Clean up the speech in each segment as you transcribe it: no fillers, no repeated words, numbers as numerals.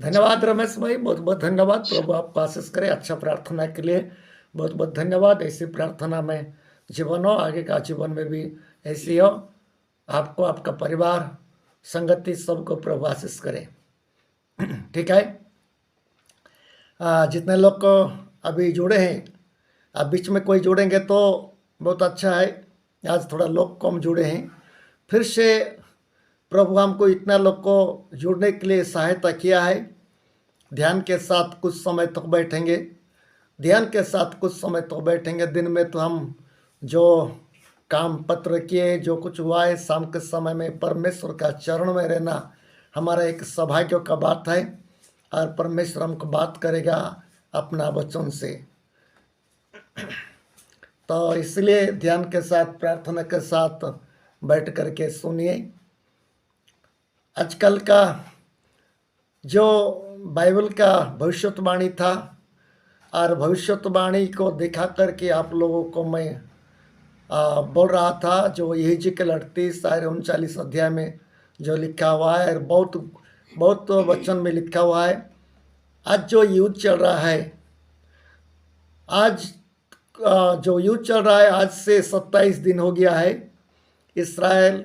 धन्यवाद रमेश भाई, बहुत बहुत धन्यवाद। प्रभु आपको आशीष करे। अच्छा प्रार्थना के लिए बहुत बहुत धन्यवाद। ऐसी प्रार्थना में जीवन हो, आगे का जीवन में भी ऐसी हो। आपको, आपका परिवार, संगति, सबको प्रभु आशीष करे। ठीक है। जितने लोग को अभी जुड़े हैं, अब बीच में कोई जुड़ेंगे तो बहुत अच्छा है। आज थोड़ा लोग कम जुड़े हैं। फिर से प्रभु हमको इतना लोग को जुड़ने के लिए सहायता किया है। ध्यान के साथ कुछ समय तक बैठेंगे, ध्यान के साथ कुछ समय तक बैठेंगे। दिन में तो हम जो काम पत्र किए, जो कुछ हुआ है, शाम के समय में परमेश्वर का चरण में रहना हमारा एक सौभाग्य का बात है। और परमेश्वर हमको बात करेगा अपना वचन से। तो इसलिए ध्यान के साथ, प्रार्थना के साथ बैठ करके सुनिए। आजकल का जो बाइबल का भविष्यवाणी था, और भविष्यवाणी को दिखा करके आप लोगों को मैं बोल रहा था, जो यहेजकेल 38 और 39 अध्याय में जो लिखा हुआ है, और बहुत बहुत वचन में लिखा हुआ है। आज जो युद्ध चल रहा है, आज जो युद्ध चल रहा है, आज से 27 दिन हो गया है। इसराइल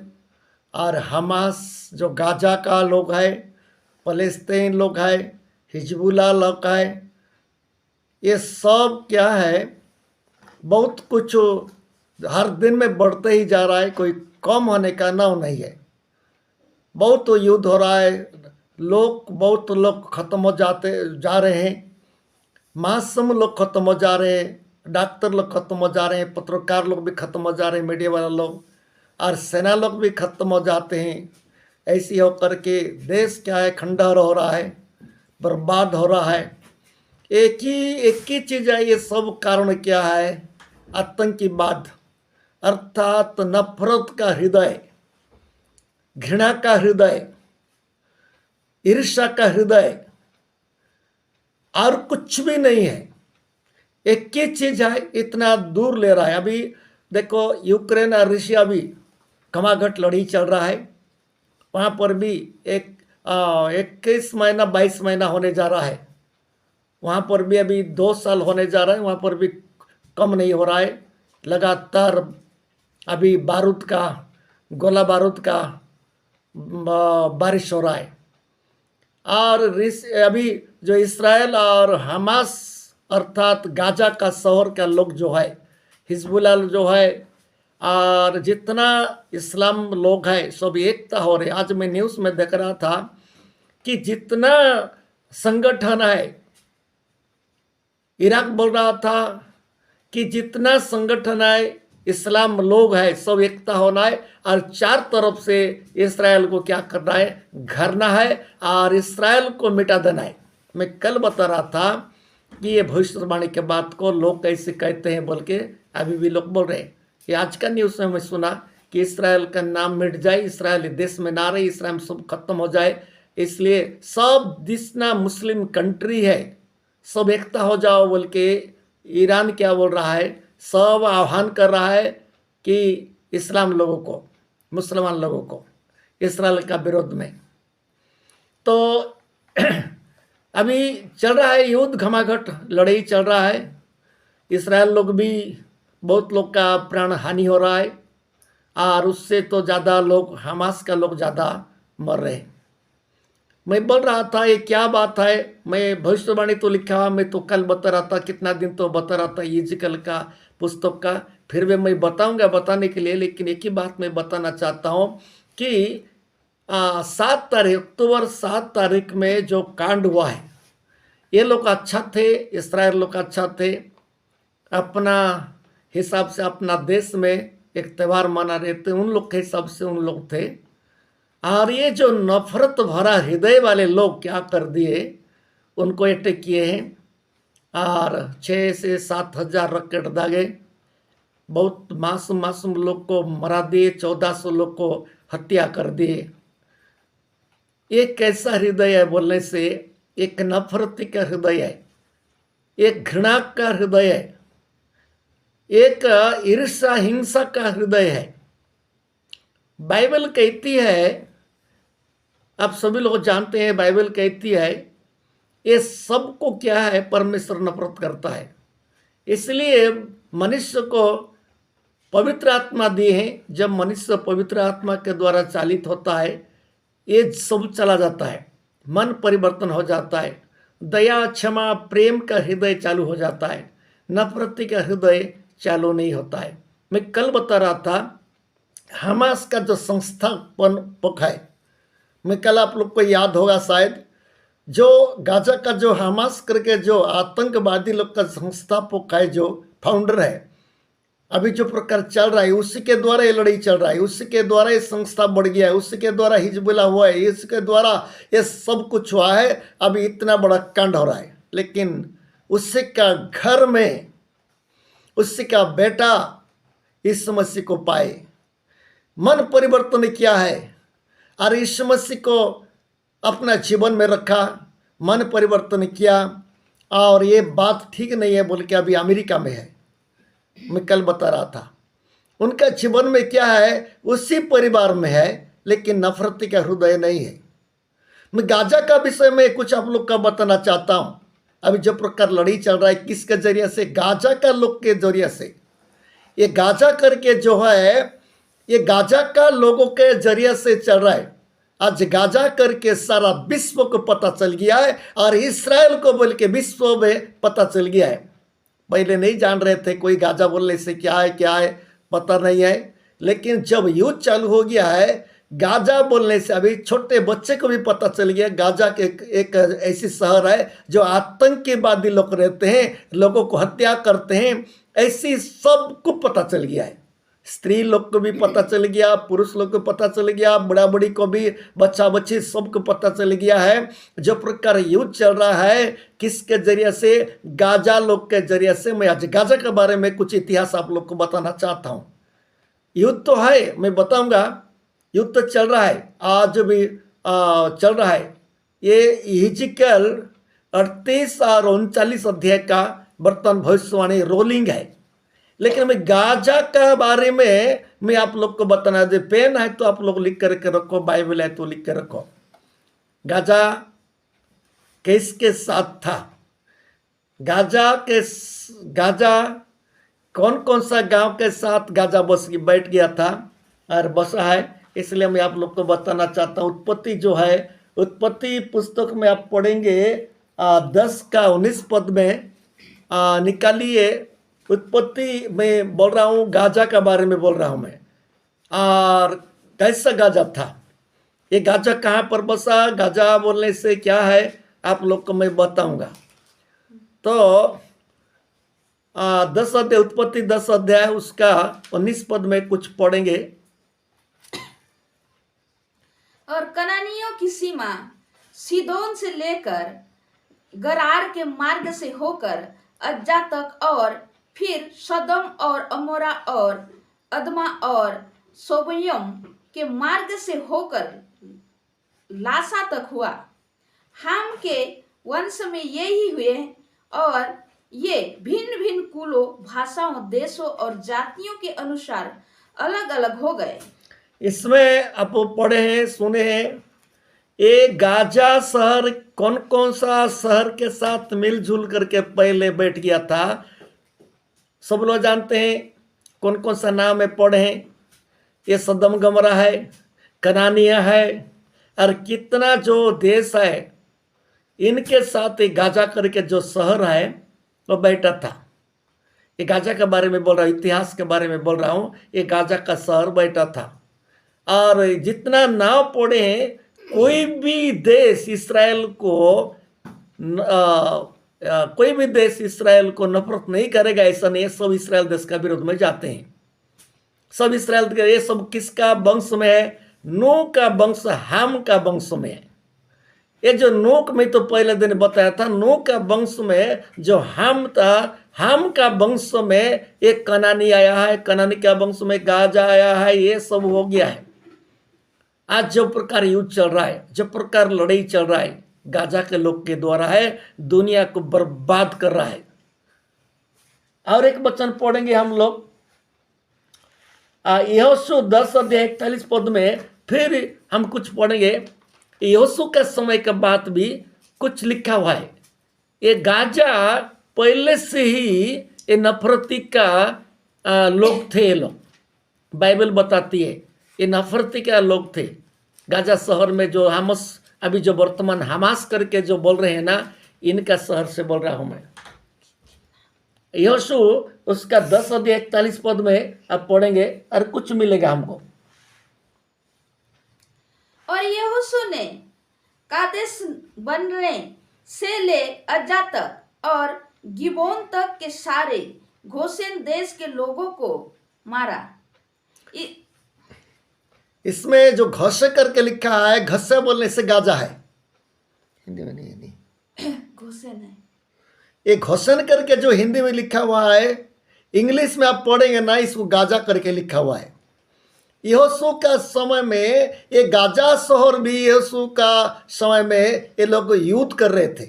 और हमास, जो गाजा का लोग है, फलस्तीन लोग है, हिजबुल्लाह लोग है, ये सब क्या है, बहुत कुछ हर दिन में बढ़ते ही जा रहा है। कोई कम होने का नाम नहीं है। बहुत युद्ध हो रहा है। बहुत लोग खत्म हो जाते जा रहे हैं। मासूम लोग खत्म हो जा रहे हैं, डॉक्टर लोग खत्म हो जा रहे हैं, पत्रकार लोग भी खत्म हो जा रहे हैं, मीडिया वाला लोग, और सेना लोग भी खत्म हो जाते हैं। ऐसी होकर के देश क्या है, खंडहर हो रहा है, बर्बाद हो रहा है। एक ही चीज़ है। ये सब कारण क्या है? आतंकवाद, अर्थात नफरत का हृदय, घृणा का हृदय, ईर्ष्या का हृदय, और कुछ भी नहीं है। एक ही चीज है, इतना दूर ले रहा है। अभी देखो, यूक्रेन और रशिया भी घमाघट लड़ी चल रहा है। वहाँ पर भी 21 महीना 22 महीना होने जा रहा है। वहाँ पर भी अभी 2 साल होने जा रहा है। वहाँ पर भी कम नहीं हो रहा है। लगातार अभी बारूद का, गोला बारूद का बारिश हो रहा है। और अभी जो इसराइल और हमास, अर्थात गाजा का शहर का लोग जो है, हिजबुल्लाह जो है, और जितना इस्लाम लोग है, सब एकता हो रहे। आज मैं न्यूज़ में देख रहा था कि जितना संगठन है, इराक बोल रहा था कि जितना संगठन है, इस्लाम लोग है, सब एकता होना है, और चार तरफ से इसराइल को क्या करना है, घरना है, और इसराइल को मिटा देना है। मैं कल बता रहा था कि ये भविष्यवाणी के बात को लोग कैसे कहते हैं बोल के अभी भी लोग बोल रहे हैं। ये आज का न्यूज़ में मैं सुना कि इसराइल का नाम मिट जाए, इसराइल देश में ना रहे, इसराइल सब खत्म हो जाए। इसलिए सब जितना मुस्लिम कंट्री है, सब एकता हो जाओ बोल के ईरान क्या बोल रहा है, सब आह्वान कर रहा है कि इस्लाम लोगों को, मुसलमान लोगों को इसराइल का विरोध में। तो अभी चल रहा है युद्ध, घमाघट लड़ाई चल रहा है। इसराइल लोग भी, बहुत लोग का प्राण हानि हो रहा है, और उससे तो ज़्यादा लोग, हमास का लोग ज़्यादा मर रहे हैं। मैं बोल रहा था ये क्या बात है। मैं भविष्यवाणी तो लिखा हुआ, मैं तो कल बता रहा था, कितना दिन तो बता रहा था यहेजकेल का पुस्तक का। फिर भी मैं बताऊंगा बताने के लिए, लेकिन एक ही बात मैं बताना चाहता हूँ कि 7 तारीख, अक्टूबर 7 तारीख में जो कांड हुआ है, ये लोग अच्छा थे, इसराइल लोग अच्छा थे, अपना हिसाब से अपना देश में एक त्यौहार मना रहे थे, उन लोग के हिसाब से उन लोग थे। और ये जो नफरत भरा हृदय वाले लोग क्या कर दिए, उनको अटैक किए हैं, और 6 से 7 हज़ार रॉकेट दागे, बहुत मासूम लोग को मरा दिए, 1400 लोग को हत्या कर दिए। एक कैसा हृदय है बोलने से, एक नफरती का हृदय है, एक घृणा का हृदय है, एक ईर्ष्या हिंसा का हृदय है। बाइबल कहती है, आप सभी लोग जानते हैं, बाइबल कहती है ये सबको क्या है, परमेश्वर नफरत करता है। इसलिए मनुष्य को पवित्र आत्मा दी है। जब मनुष्य पवित्र आत्मा के द्वारा चालित होता है, ये सब चला जाता है, मन परिवर्तन हो जाता है, दया क्षमा प्रेम का हृदय चालू हो जाता है, नफरती का हृदय चालू नहीं होता है। मैं कल बता रहा था हमास का जो संस्थापक है, मैं कल आप लोग को याद होगा शायद, जो गाजा का जो हमास करके जो आतंकवादी लोग का संस्थापक है, जो फाउंडर है, अभी जो प्रकार चल रहा है उसी के द्वारा ये लड़ाई चल रहा है, उसी के द्वारा ये संस्था बढ़ गया है, उसी के द्वारा हिजबुल्लाह हुआ है, इसके द्वारा ये सब कुछ हुआ है। अभी इतना बड़ा कांड हो रहा है, लेकिन उसी का घर में उसी का बेटा यीशु मसीह को पाए, मन परिवर्तन किया है और यीशु मसीह को अपना जीवन में रखा, मन परिवर्तन किया। और ये बात ठीक नहीं है बोल के अभी अमेरिका में है, मैं कल बता रहा था। उनका जीवन में क्या है, उसी परिवार में है, लेकिन नफरती का हृदय नहीं है। मैं गाजा का विषय में कुछ आप लोग का बताना चाहता हूँ। अभी जो प्रकार लड़ाई चल रहा है, किसके जरिए से, गाजा का लोग के जरिए से। ये गाजा करके जो है, ये गाजा का लोगों के जरिए से चल रहा है। आज गाजा करके सारा विश्व को पता चल गया है, और इस्राएल को बोल के विश्व में पता चल गया है। पहले नहीं जान रहे थे, कोई गाजा बोलने से क्या है पता नहीं है, लेकिन जब युद्ध चालू हो गया है, गाजा बोलने से अभी छोटे बच्चे को भी पता चल गया। गाजा के एक ऐसी शहर है जो आतंकवादी लोग रहते हैं, लोगों को हत्या करते हैं, ऐसी सबको पता चल गया है। स्त्री लोग को भी पता चल गया, पुरुष लोग को पता चल गया, बड़ा बड़ी को भी, बच्चा बच्ची सबको पता चल गया है। जो प्रकार युद्ध चल रहा है, किसके जरिए से, गाजा लोग के जरिए से। मैं आज गाजा के बारे में कुछ इतिहास आप लोग को बताना चाहता हूँ। युद्ध तो है, मैं बताऊंगा, युद्ध तो चल रहा है, आज भी चल रहा है। ये हिजकिय्याह 38 और 39 अध्याय का वर्तमान भविष्यवाणी रोलिंग है। लेकिन मैं गाजा का बारे में मैं आप लोग को बताना, जो पेन है तो आप लोग लिख करके रखो, बाइबल है तो लिख कर रखो। गाजा किसके साथ था, गाजा कौन कौन सा गांव के साथ गाजा बैठ गया था और बसा है, इसलिए मैं आप लोग को बताना चाहता हूँ। उत्पत्ति जो है, उत्पत्ति पुस्तक में आप पढ़ेंगे 10 का 19 पद में निकालिए। उत्पत्ति में बोल रहा हूँ, गाजा का बारे में बोल रहा हूँ मैं। और कैसा गाजा था, ये गाजा कहाँ पर बसा, गाजा बोलने से क्या है आप लोग को मैं बताऊंगा। तो 10 अध्याय, उत्पत्ति 10 अध्याय उसका 19 पद में कुछ पढ़ेंगे। और कनानियों की सीमा सीदोन से लेकर गरार के मार्ग से होकर अज्जा तक, और फिर सदम और अमोरा और अदमा और सोबयम के मार्ग से होकर लासा तक हुआ। हाम के वंश में ये ही हुए, और ये भिन्न भिन्न कुलों, भाषाओं, देशों और जातियों के अनुसार अलग अलग हो गए। इसमें आप पढ़े हैं, सुने हैं, ये गाजा शहर कौन कौन सा शहर के साथ मिलजुल करके पहले बैठ गया था, सब लोग जानते हैं। कौन कौन सा नाम है पढ़े हैं, ये सदम गमरा है, कनानिया है, और कितना जो देश है, इनके साथ ये गाजा करके जो शहर है वो बैठा था। ये गाजा के बारे में बोल रहा हूँ, इतिहास के बारे में बोल रहा हूँ। ये गाजा का शहर बैठा था। और जितना नाव पढ़े हैं, कोई भी देश इसराइल को कोई भी देश इसराइल को नफरत नहीं करेगा, ऐसा नहीं है। सब इसराइल देश का विरोध में जाते हैं, सब इसराइल के। ये सब किसका वंश में है, नूह का वंश, हाम का वंश में है। ये जो नूह में तो पहले दिन बताया था, नूह का वंश में जो हाम था, हाम का वंश में एक कनानी आया है, कनानी का वंश में गाजा आया है। ये सब हो गया है। आज जो प्रकार युद्ध चल रहा है, जो प्रकार लड़ाई चल रहा है, गाजा के लोग के द्वारा है, दुनिया को बर्बाद कर रहा है। और एक वचन पढ़ेंगे हम लोग, यहोशू 10 अध्याय 41 पद में। फिर हम कुछ पढ़ेंगे, यहोशू के समय के बाद भी कुछ लिखा हुआ है। ये गाजा पहले से ही ये नफरती का लोग थे। ये लोग बाइबल बताती है ये नफरती का लोग थे। गाजा शहर में जो हामस अभी जो वर्तमान हमास करके जो बोल रहे हैं ना, इनका शहर से बोल रहा हूं मैं। यहोशू उसका 10 अध्याय 41 में आप पढ़ेंगे और कुछ मिलेगा हमको। और यहोशू ने कादेश बर्ने से ले अज्जा तक और गिबोन तक के सारे गोशेन देश के लोगों को मारा। इसमें जो घसे करके लिखा है, घसे बोलने से गाजा है, हिंदी में नहीं गोशेन है। ये घोषण करके जो हिंदी में लिखा हुआ है, इंग्लिश में आप पढ़ेंगे ना, इसको गाजा करके लिखा हुआ है। यहोशू का समय में ये गाजा शहर भी यहोशू का समय में ये लोग युद्ध कर रहे थे।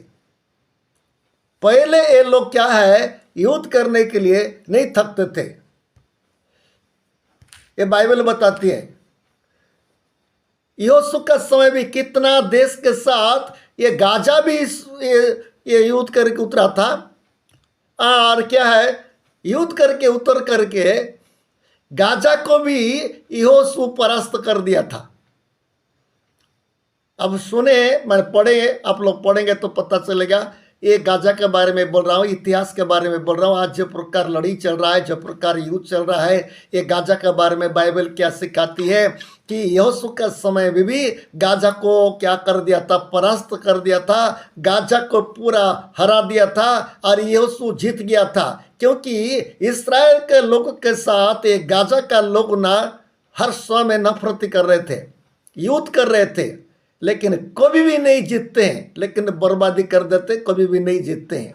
पहले ये लोग क्या है, युद्ध करने के लिए नहीं थकते थे। ये बाइबल बताती है। यहोशू का समय भी कितना देश के साथ ये गाजा भी ये युद्ध करके उतरा था। और क्या है, युद्ध करके उतर करके गाजा को भी यहोशू परास्त कर दिया था। अब सुने, मैं पढ़े, आप लोग पढ़ेंगे तो पता चलेगा। ये गाजा के बारे में बोल रहा हूँ, इतिहास के बारे में बोल रहा हूँ। आज जो प्रकार लड़ी चल रहा है, जो प्रकार युद्ध चल रहा है, ये गाजा के बारे में बाइबल क्या सिखाती है कि यहोशू का समय में भी गाजा को क्या कर दिया था, परास्त कर दिया था। गाजा को पूरा हरा दिया था और यहोशू जीत गया था। क्योंकि इस्राएल के लोगों के साथ ये गाजा का लोग ना हर समय नफरत कर रहे थे, युद्ध कर रहे थे, लेकिन कभी भी नहीं जीतते हैं, लेकिन बर्बादी कर देते, कभी भी नहीं जीतते हैं।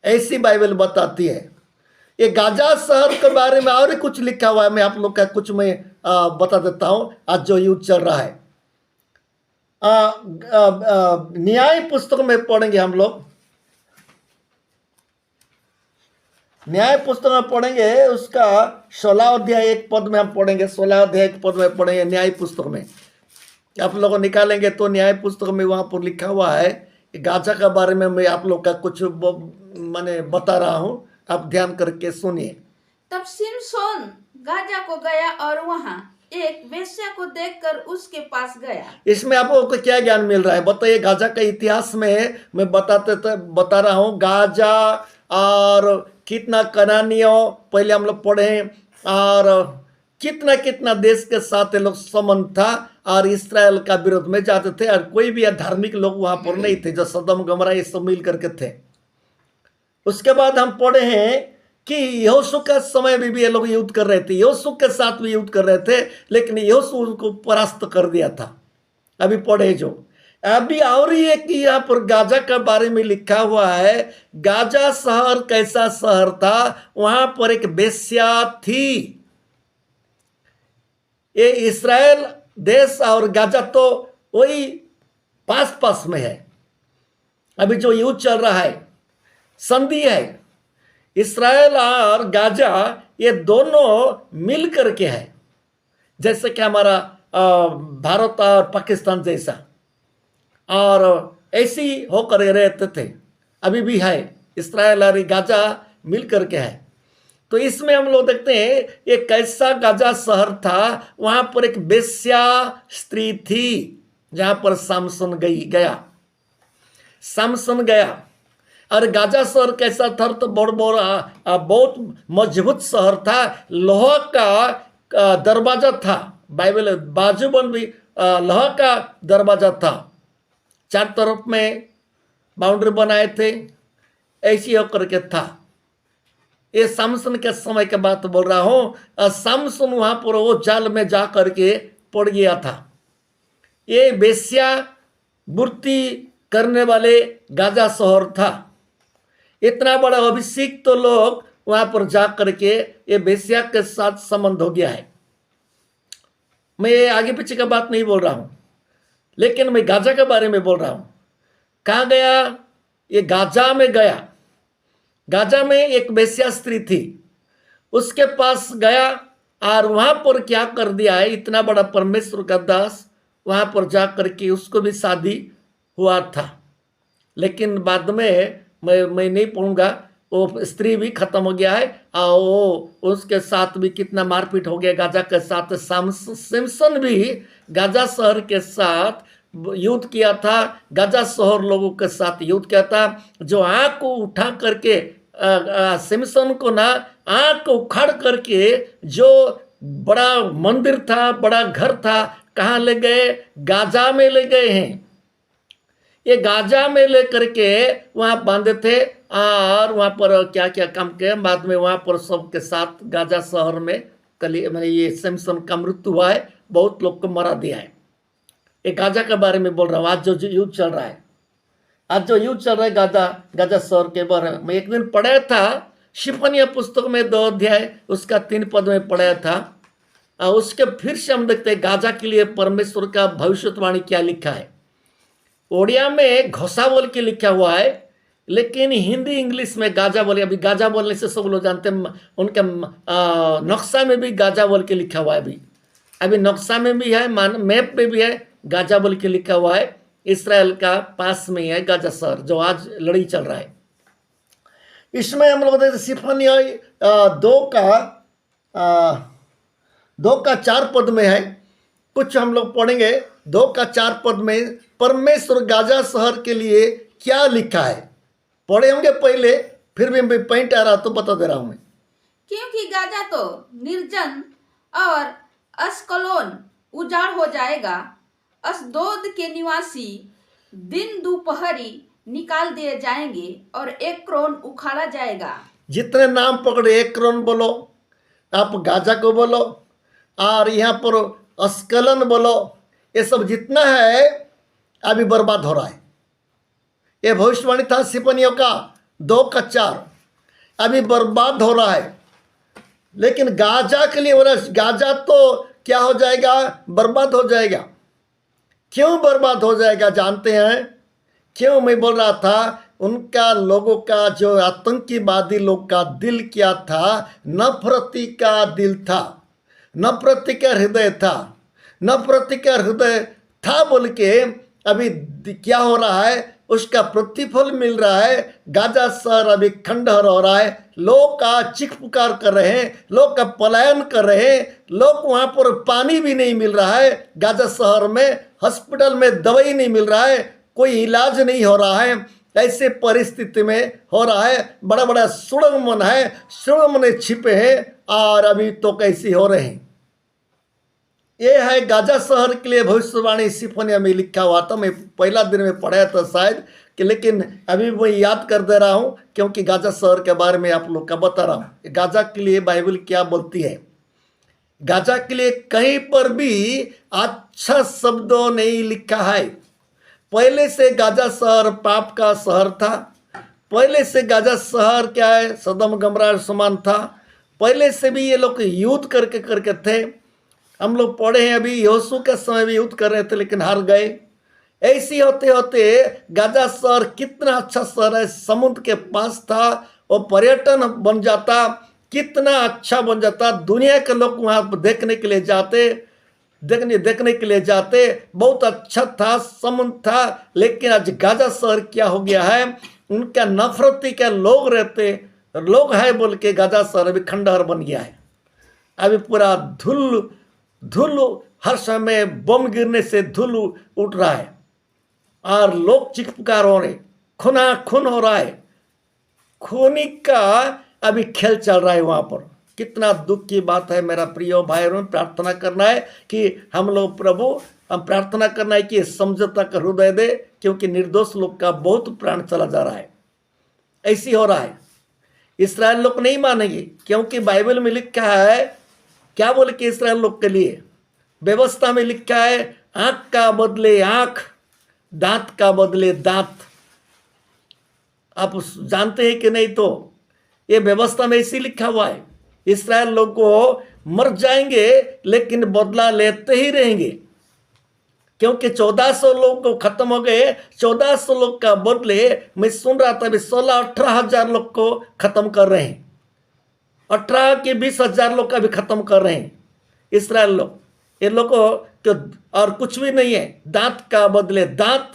ऐसी बाइबल बताती है। ये गाजा शहर के बारे में और कुछ लिखा हुआ है, मैं आप लोग का कुछ मैं बता देता हूं। आज जो युद्ध चल रहा है, न्याय पुस्तक में पढ़ेंगे हम लोग। न्याय पुस्तक में पढ़ेंगे, उसका 16 अध्याय 1 पद में हम पढ़ेंगे। 16 अध्याय 1 पद में पढ़ेंगे न्याय पुस्तक में। आप लोग निकालेंगे तो न्याय पुस्तक में वहां पर लिखा हुआ है। गाजा के बारे में मैं आप लोग का कुछ मैंने बता रहा हूं, आप ध्यान करके सुनिए। तब सिमसोन गाजा को गया और वहां एक वेश्या को देखकर उसके पास गया। इसमें आप लोगों को क्या ज्ञान मिल रहा है बताइए। गाजा का इतिहास में मैं बता रहा हूँ। गाजा और कितना कनानियों पहले हम लोग पढ़े, और कितना कितना देश के साथ ये लोग संबंध था, और इस्राएल का विरोध में जाते थे। और कोई भी धार्मिक लोग वहां पर नहीं थे, जो सदम गमरा ये सब मिल करके थे। उसके बाद हम पढ़े हैं कि यहोशू का समय में भी ये लोग युद्ध कर रहे थे, यहोशू के साथ भी युद्ध कर रहे थे, लेकिन यहोशू उनको परास्त कर दिया था। अभी पढ़े जो अभी और एक यहाँ पर गाजा के बारे में लिखा हुआ है। गाजा शहर कैसा शहर था, वहां पर एक वेश्या थी। ये इस्राएल देश और गाजा तो वही पास पास में है। अभी जो युद्ध चल रहा है, संधि है, इस्राएल और गाजा ये दोनों मिल करके है। जैसे कि हमारा भारत और पाकिस्तान जैसा, और ऐसी होकर रहते थे, अभी भी है। इस्राएल और गाजा मिल करके है। तो इसमें हम लोग देखते हैं ये कैसा गाजा शहर था। वहां पर एक वेश्या स्त्री थी, जहां पर सामसन गया। और गाजा शहर कैसा था, तो बहुत मजबूत शहर था। लोहा का दरवाजा था, बाइबल बाजूबंद भी लोहा का दरवाजा था। चार तरफ में बाउंड्री बनाए थे, ऐसी होकर के था। ये सामसन के समय के बात बोल रहा हूं। सामसन वहां पर वो जाल में जा करके पड़ गया था। ये वेश्या वृत्ति करने वाले गाजा शहर था। इतना बड़ा अभिषेक तो लोग वहां पर जा करके ये वेश्या के साथ संबंध हो गया है। मैं ये आगे पीछे का बात नहीं बोल रहा हूं, लेकिन मैं गाजा के बारे में बोल रहा हूं। कहाँ गया? ये गाजा में गया। गाजा में एक वेश्या स्त्री थी, उसके पास गया और वहां पर क्या कर दिया है, इतना बड़ा परमेश्वर का दास वहां पर जा करके उसको भी शादी हुआ था। लेकिन बाद में मैं नहीं पढ़ूंगा, वो स्त्री भी खत्म हो गया है और वो उसके साथ भी कितना मारपीट हो गया गाजा के साथ। सिम्सन भी गाजा शहर के साथ युद्ध किया था, गाजा शहर लोगों के साथ युद्ध किया था, जो आँख को उठा करके सिम्सन को ना आँख को उखाड़ करके जो बड़ा मंदिर था, बड़ा घर था, कहाँ ले गए? गाजा में ले गए हैं। ये गाजा में लेकर के वहाँ बांधे थे और वहाँ पर क्या क्या काम किया। बाद में वहाँ पर सबके साथ गाजा शहर में मैंने ये सिम्सन का मृत्यु हुआ है, बहुत लोग को मारा दिया है। ये गाजा के बारे में बोल रहा हूँ। आज जो युद्ध चल रहा है, आज जो युद्ध चल रहा है गाजा शहर के बारे में, मैं एक दिन पढ़ा था शिफनिया पुस्तक में 2 अध्याय उसका 3 पद में पढ़ा था। और उसके फिर से हम देखते हैं गाजा के लिए परमेश्वर का भविष्यवाणी क्या लिखा है। ओडिया में घोसा बोल के लिखा हुआ है, लेकिन हिंदी इंग्लिश में गाजा बोले। अभी गाजा बोलने से सब लोग जानते हैं, उनके नक्शा में भी गाजा बोल के लिखा हुआ है। अभी नक्शा में भी है, मैप में भी है, गाजा बोल के लिखा हुआ है। इसराइल का पास में है गाजा शहर, जो आज लड़ाई चल रहा है। इसमें हम लोग देखते सिफनिया 2 का 4 पद में है, कुछ हम लोग पढ़ेंगे। 2 का 4 पद में परमेश्वर गाजा शहर के लिए क्या लिखा है, पढ़े होंगे पहले, फिर भी मैं पॉइंट आ रहा तो बता दे रहा हूं मैं। क्योंकि गाजा तो निर्जन और अस्कलोन उजाड़ हो जाएगा, अस्दोद के निवासी दिन दोपहरी निकाल दिए जाएंगे और एक्रोन उखाड़ा जाएगा। जितने नाम पकड़े, एक्रोन बोलो, आप गाजा को बोलो, और यहाँ पर अस्कलन बोलो, ये सब जितना है अभी बर्बाद हो रहा है। ये भविष्यवाणी था सिपनियों का 2 का 4, अभी बर्बाद हो रहा है। लेकिन गाजा के लिए बोला, गाजा तो क्या हो जाएगा? बर्बाद हो जाएगा। क्यों बर्बाद हो जाएगा जानते हैं? क्यों मैं बोल रहा था? उनका लोगों का जो आतंकीवादी लोग का दिल क्या था? नफरती का दिल था, नफरती का हृदय था, नफरती का हृदय था बोल के अभी क्या हो रहा है? उसका प्रतिफल मिल रहा है। गाजा शहर अभी खंडहर हो रहा है, लोग का चीख पुकार कर रहे हैं, लोग का पलायन कर रहे हैं, लोग वहाँ पर पानी भी नहीं मिल रहा है। गाजा शहर में हॉस्पिटल में दवाई नहीं मिल रहा है, कोई इलाज नहीं हो रहा है। ऐसे परिस्थिति में हो रहा है, बड़ा बड़ा सुड़ंग मन है, सुड़ंग मन छिपे हैं और अभी तो कैसी हो रहे हैं। ये है गाजा शहर के लिए भविष्यवाणी सिफनिया में लिखा हुआ था। मैं पहला दिन में पढ़ा था शायद कि, लेकिन अभी मैं याद कर दे रहा हूँ क्योंकि गाजा शहर के बारे में आप लोग का बता रहा हूँ। गाजा के लिए बाइबल क्या बोलती है? गाजा के लिए कहीं पर भी अच्छा शब्दों नहीं लिखा है। पहले से गाजा शहर पाप का शहर था। पहले से गाजा शहर क्या है? सदम गमरा समान था। पहले से भी ये लोग युद्ध करके थे। हम लोग पढ़े हैं, अभी यहोशू के समय भी युद्ध कर रहे थे लेकिन हार गए। ऐसी होते होते गाजा शहर कितना अच्छा शहर है, समुद्र के पास था, और पर्यटन बन जाता, कितना अच्छा बन जाता। दुनिया के लोग वहाँ देखने के लिए जाते, देखने के लिए जाते। बहुत अच्छा था, समुद्र था। लेकिन आज गाजा शहर क्या हो गया है? उनका नफरती के लोग रहते, लोग है बोल के गाजा शहर अभी खंडहर बन गया है। अभी पूरा धूल हर समय बम गिरने से धूल उठ रहा है और लोग चीख पुकार हो रहे, खून हो रहा है। खूनी का अभी खेल चल रहा है वहाँ पर। कितना दुख की बात है मेरा प्रिय भाई बहन। प्रार्थना करना है कि हम लोग प्रभु, हम प्रार्थना करना है कि समझौता का हृदय दे, क्योंकि निर्दोष लोग का बहुत प्राण चला जा रहा है। ऐसी हो रहा है। इस्राएल लोग नहीं मानेंगे, क्योंकि बाइबल में लिखा है क्या बोले कि इस्राएल लोग के लिए व्यवस्था में लिखा है, आंख का बदले आंख, दांत का बदले दांत। आप जानते हैं कि नहीं? तो ये व्यवस्था में इसी लिखा हुआ है। इस्राएल लोग को मर जाएंगे लेकिन बदला लेते ही रहेंगे, क्योंकि 1400 लोग को खत्म हो गए। 1400 लोग का बदले मैं सुन रहा था 16-18 हजार लोग को खत्म कर रहे हैं। 18 के 20 हजार लोग का भी खत्म कर रहे हैं इस्राएल लोग। ये लोगों को और कुछ भी नहीं है। दांत का बदले दांत,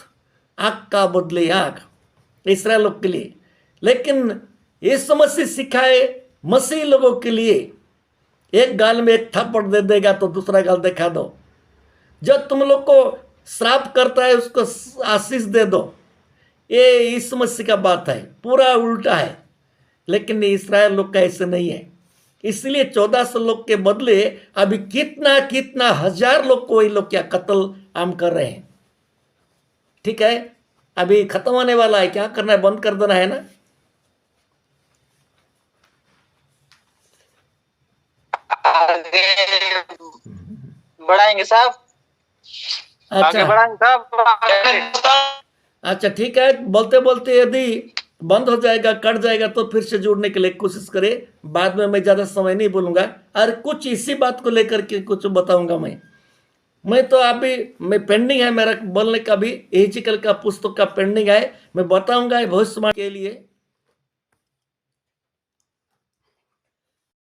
आंख का बदले आंख। इसराइल लोग के लिए। लेकिन यीशु मसीह सिखाए मसीह लोगों के लिए, एक गाल में एक थप्पड़ दे देगा तो दूसरा गाल दिखा दो। जो तुम लोग को श्राप करता है उसको आशीष दे दो, ये यीशु मसीह का बात है, पूरा उल्टा है। लेकिन इस्राएल लोग का ऐसे नहीं है, इसलिए 1400 लोग के बदले अभी कितना कितना हजार लोग को ये लोग क्या कत्ल आम कर रहे हैं। ठीक है, अभी खत्म होने वाला है, क्या करना है, बंद कर देना है ना। आगे बढ़ाएंगे साहब, आगे अच्छा बढ़ाएंगे साहब। अच्छा ठीक है, बोलते बोलते यदि बंद हो जाएगा, कट जाएगा तो फिर से जुड़ने के लिए कोशिश करें। बाद में मैं ज़्यादा समय नहीं बोलूँगा, और कुछ इसी बात को लेकर के कुछ बताऊँगा मैं तो अभी मैं पेंडिंग है मेरा बोलने का भी, एजिकल का पुस्तक का पेंडिंग है, मैं बताऊँगा भविष्यवाणी के लिए।